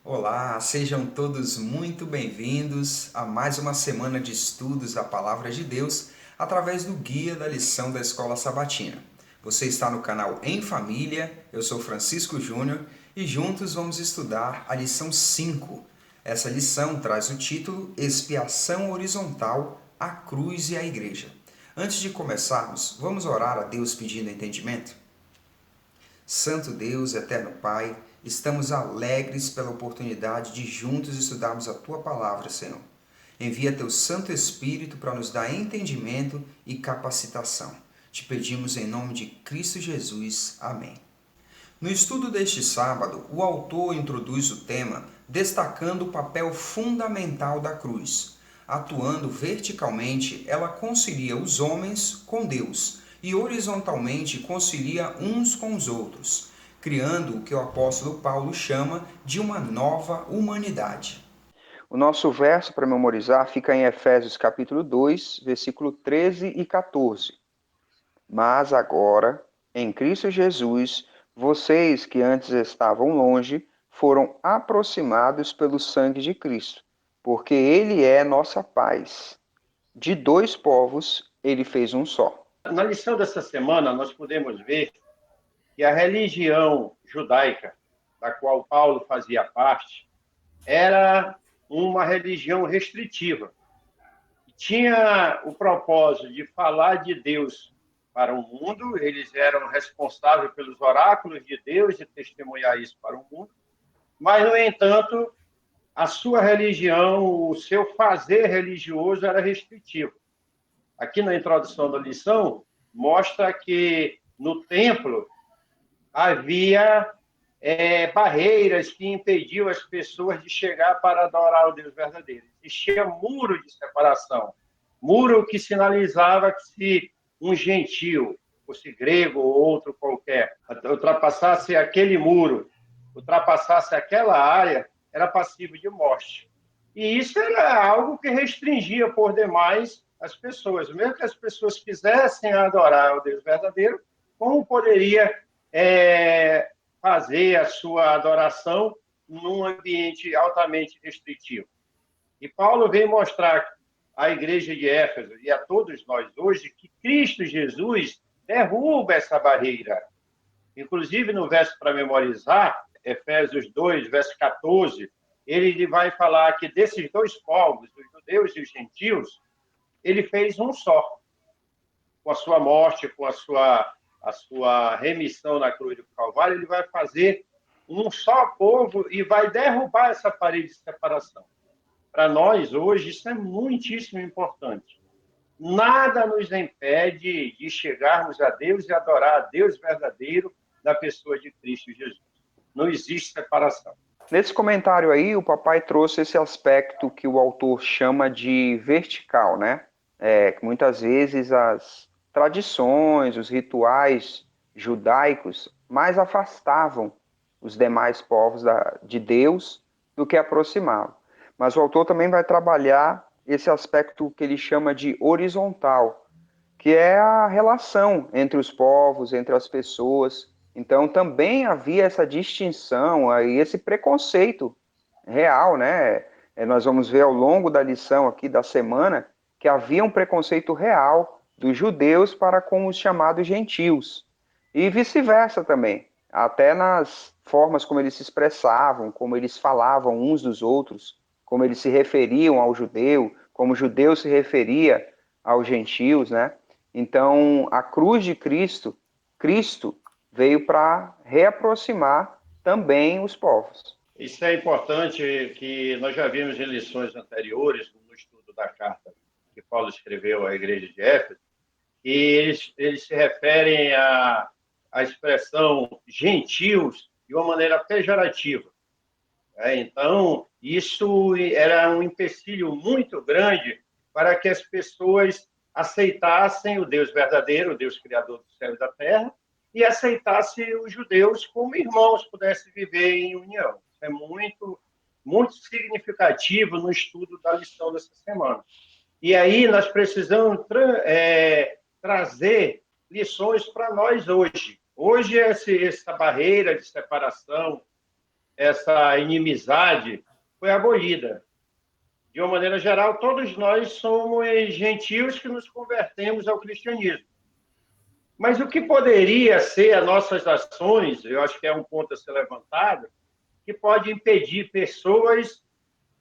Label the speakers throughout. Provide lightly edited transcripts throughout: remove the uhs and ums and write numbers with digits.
Speaker 1: Olá, sejam todos muito bem-vindos a mais uma semana de estudos da Palavra de Deus através do guia da lição da Escola Sabatina. Você está no canal Em Família, eu sou Francisco Júnior e juntos vamos estudar a lição 5. Essa lição traz o título Expiação Horizontal, a Cruz e a Igreja. Antes de começarmos, vamos orar a Deus pedindo entendimento? Santo Deus, eterno Pai, estamos alegres pela oportunidade de juntos estudarmos a Tua palavra, Senhor. Envia Teu Santo Espírito para nos dar entendimento e capacitação. Te pedimos em nome de Cristo Jesus. Amém. No estudo deste sábado, o autor introduz o tema destacando o papel fundamental da cruz. Atuando verticalmente, ela concilia os homens com Deus e horizontalmente concilia uns com os outros, criando o que o apóstolo Paulo chama de uma nova humanidade. O nosso verso para memorizar fica em Efésios capítulo 2, versículo 13 e 14. Mas agora, em Cristo Jesus, vocês que antes estavam longe, foram aproximados pelo sangue de Cristo, porque Ele é nossa paz. De dois povos, Ele fez um só.
Speaker 2: Na lição dessa semana, nós podemos ver que a religião judaica, da qual Paulo fazia parte, era uma religião restritiva. Tinha o propósito de falar de Deus para o mundo, eles eram responsáveis pelos oráculos de Deus e testemunhar isso para o mundo, mas, no entanto, a sua religião, o seu fazer religioso era restritivo. Aqui na introdução da lição, mostra que no templo havia barreiras que impediam as pessoas de chegar para adorar o Deus verdadeiro. Existia muro de separação, muro que sinalizava que se um gentio, fosse grego ou outro qualquer, ultrapassasse aquele muro, ultrapassasse aquela área, era passível de morte. E isso era algo que restringia por demais as pessoas. Mesmo que as pessoas quisessem adorar o Deus verdadeiro, como poderia fazer a sua adoração num ambiente altamente restritivo? E Paulo vem mostrar à igreja de Éfeso e a todos nós hoje que Cristo Jesus derruba essa barreira. Inclusive, no verso para memorizar, Efésios 2, verso 14, ele vai falar que desses dois povos, os judeus e os gentios, ele fez um só. Com a sua morte, com a sua remissão na cruz do Calvário, ele vai fazer um só povo e vai derrubar essa parede de separação. Para nós, hoje, isso é muitíssimo importante. Nada nos impede de chegarmos a Deus e adorar a Deus verdadeiro na pessoa de Cristo Jesus. Não existe separação.
Speaker 1: Nesse comentário aí, o papai trouxe esse aspecto que o autor chama de vertical, né? Que muitas vezes as tradições, os rituais judaicos mais afastavam os demais povos de Deus do que aproximavam. Mas o autor também vai trabalhar esse aspecto que ele chama de horizontal, que é a relação entre os povos, entre as pessoas. Então também havia essa distinção e esse preconceito real, né? Nós vamos ver ao longo da lição aqui da semana que havia um preconceito real dos judeus para com os chamados gentios. E vice-versa também, até nas formas como eles se expressavam, como eles falavam uns dos outros, como eles se referiam ao judeu, como o judeu se referia aos gentios, né? Então, a cruz de Cristo, Cristo veio para reaproximar também os povos.
Speaker 2: Isso é importante, que nós já vimos em lições anteriores, no estudo da carta que Paulo escreveu à igreja de Éfeso, e eles se referem à expressão gentios de uma maneira pejorativa. Então, isso era um empecilho muito grande para que as pessoas aceitassem o Deus verdadeiro, o Deus criador do céu e da terra, e aceitassem os judeus como irmãos, pudessem viver em união. Isso é muito, muito significativo no estudo da lição dessa semana. E aí nós precisamos trazer lições para nós hoje. Hoje, essa barreira de separação essa inimizade foi abolida. De uma maneira geral, todos nós somos gentios que nos convertemos ao cristianismo. Mas o que poderia ser as nossas ações, eu acho que é um ponto a ser levantado, que pode impedir pessoas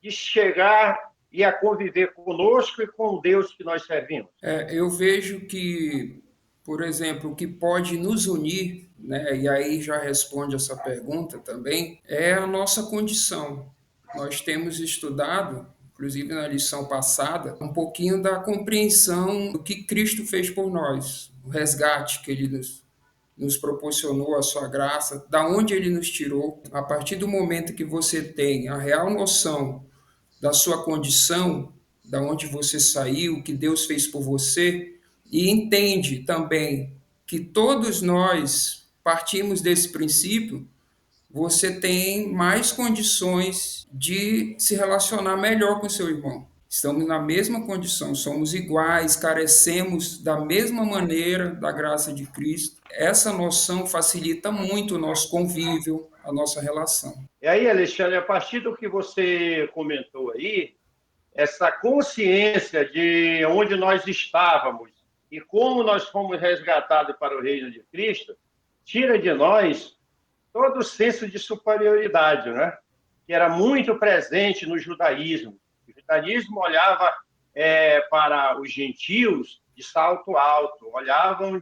Speaker 2: de chegar e a conviver conosco e com o Deus que nós servimos?
Speaker 3: Eu vejo que, por exemplo, o que pode nos unir, né, e aí já responde essa pergunta também, é a nossa condição. Nós temos estudado, inclusive na lição passada, um pouquinho da compreensão do que Cristo fez por nós, o resgate que ele nos proporcionou, a sua graça, da onde ele nos tirou. A partir do momento que você tem a real noção da sua condição, da onde você saiu, o que Deus fez por você, e entende também que todos nós partimos desse princípio, você tem mais condições de se relacionar melhor com seu irmão. Estamos na mesma condição, somos iguais, carecemos da mesma maneira da graça de Cristo. Essa noção facilita muito o nosso convívio, a nossa relação.
Speaker 2: E aí, Alexandre, a partir do que você comentou aí, essa consciência de onde nós estávamos e como nós fomos resgatados para o reino de Cristo, tira de nós todo o senso de superioridade, né? Que era muito presente no judaísmo. O judaísmo olhava para os gentios de salto alto, olhavam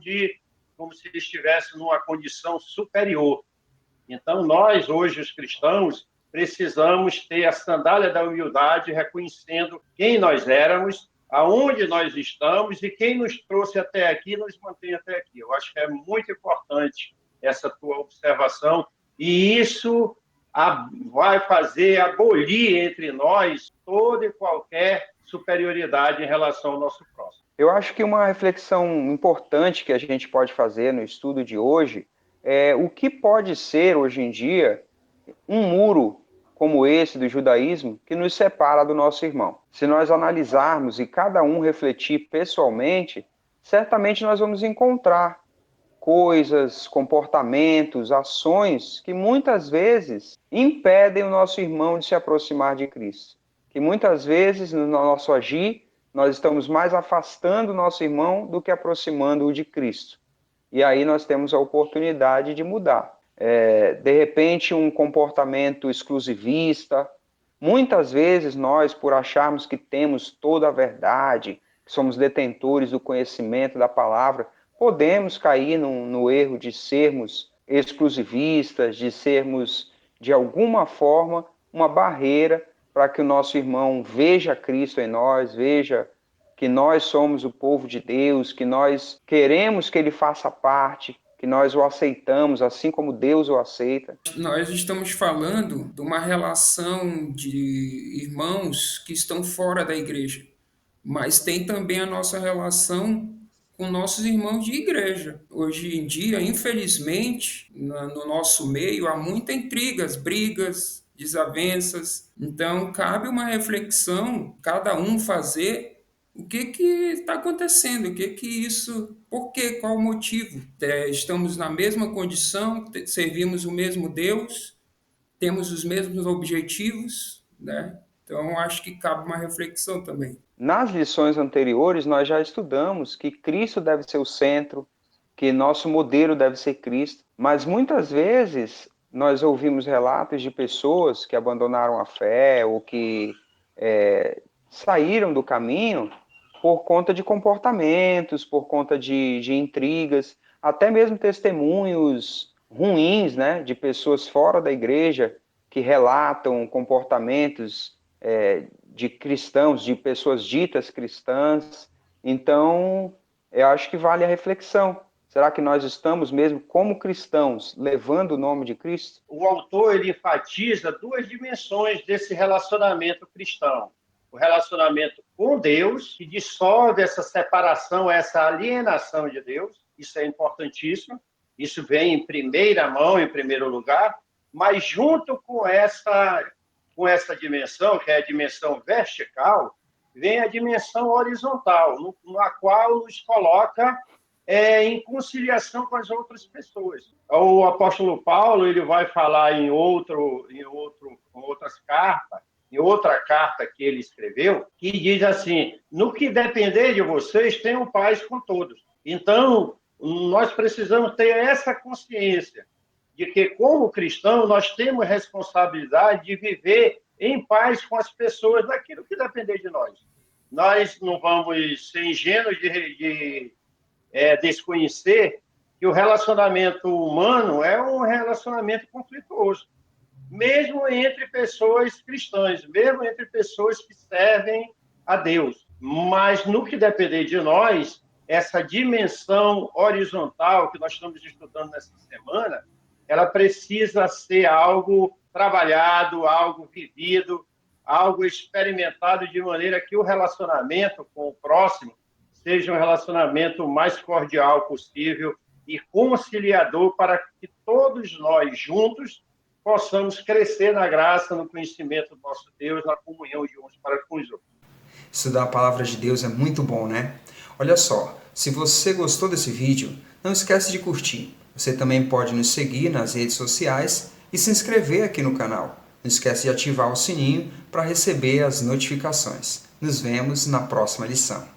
Speaker 2: como se eles estivessem numa condição superior. Então, nós, hoje, os cristãos, precisamos ter a sandália da humildade, reconhecendo quem nós éramos, aonde nós estamos e quem nos trouxe até aqui nos mantém até aqui. Eu acho que é muito importante essa tua observação, e isso vai fazer abolir entre nós toda e qualquer superioridade em relação ao nosso próximo.
Speaker 1: Eu acho que uma reflexão importante que a gente pode fazer no estudo de hoje é o que pode ser, hoje em dia, um muro como esse do judaísmo que nos separa do nosso irmão. Se nós analisarmos e cada um refletir pessoalmente, certamente nós vamos encontrar coisas, comportamentos, ações que muitas vezes impedem o nosso irmão de se aproximar de Cristo. Que muitas vezes, no nosso agir, nós estamos mais afastando o nosso irmão do que aproximando-o de Cristo. E aí nós temos a oportunidade de mudar. De repente, um comportamento exclusivista. Muitas vezes nós, por acharmos que temos toda a verdade, que somos detentores do conhecimento da palavra, podemos cair no erro de sermos exclusivistas, de sermos, de alguma forma, uma barreira para que o nosso irmão veja Cristo em nós, veja que nós somos o povo de Deus, que nós queremos que ele faça parte, que nós o aceitamos assim como Deus o aceita.
Speaker 3: Nós estamos falando de uma relação de irmãos que estão fora da igreja, mas tem também a nossa relação com nossos irmãos de igreja. Hoje em dia, infelizmente, no nosso meio há muitas intrigas, brigas, desavenças. Então, cabe uma reflexão, cada um fazer o que está acontecendo, por quê, qual o motivo. Estamos na mesma condição, servimos o mesmo Deus, temos os mesmos objetivos, né? Então, acho que cabe uma reflexão também.
Speaker 1: Nas lições anteriores, nós já estudamos que Cristo deve ser o centro, que nosso modelo deve ser Cristo, mas muitas vezes nós ouvimos relatos de pessoas que abandonaram a fé ou que saíram do caminho por conta de comportamentos, por conta de intrigas, até mesmo testemunhos ruins, né, de pessoas fora da igreja que relatam comportamentos de cristãos, de pessoas ditas cristãs. Então, eu acho que vale a reflexão. Será que nós estamos mesmo como cristãos levando o nome de Cristo?
Speaker 2: O autor ele enfatiza duas dimensões desse relacionamento cristão. O relacionamento com Deus, que dissolve essa separação, essa alienação de Deus. Isso é importantíssimo. Isso vem em primeira mão, em primeiro lugar. Mas junto com essa dimensão, que é a dimensão vertical, vem a dimensão horizontal, na qual nos coloca em conciliação com as outras pessoas. O apóstolo Paulo ele vai falar em outra carta que ele escreveu, que diz assim: no que depender de vocês, tenham paz com todos. Então, nós precisamos ter essa consciência de que, como cristão, nós temos responsabilidade de viver em paz com as pessoas naquilo que depender de nós. Nós não vamos ser ingênuos de desconhecer que o relacionamento humano é um relacionamento conflituoso, mesmo entre pessoas cristãs, mesmo entre pessoas que servem a Deus. Mas, no que depender de nós, essa dimensão horizontal que nós estamos estudando nessa semana, ela precisa ser algo trabalhado, algo vivido, algo experimentado, de maneira que o relacionamento com o próximo seja um relacionamento mais cordial possível e conciliador, para que todos nós juntos possamos crescer na graça, no conhecimento do nosso Deus, na comunhão de uns para com os outros.
Speaker 1: Estudar a palavra de Deus é muito bom, né? Olha só, se você gostou desse vídeo, não esquece de curtir. Você também pode nos seguir nas redes sociais e se inscrever aqui no canal. Não esquece de ativar o sininho para receber as notificações. Nos vemos na próxima lição.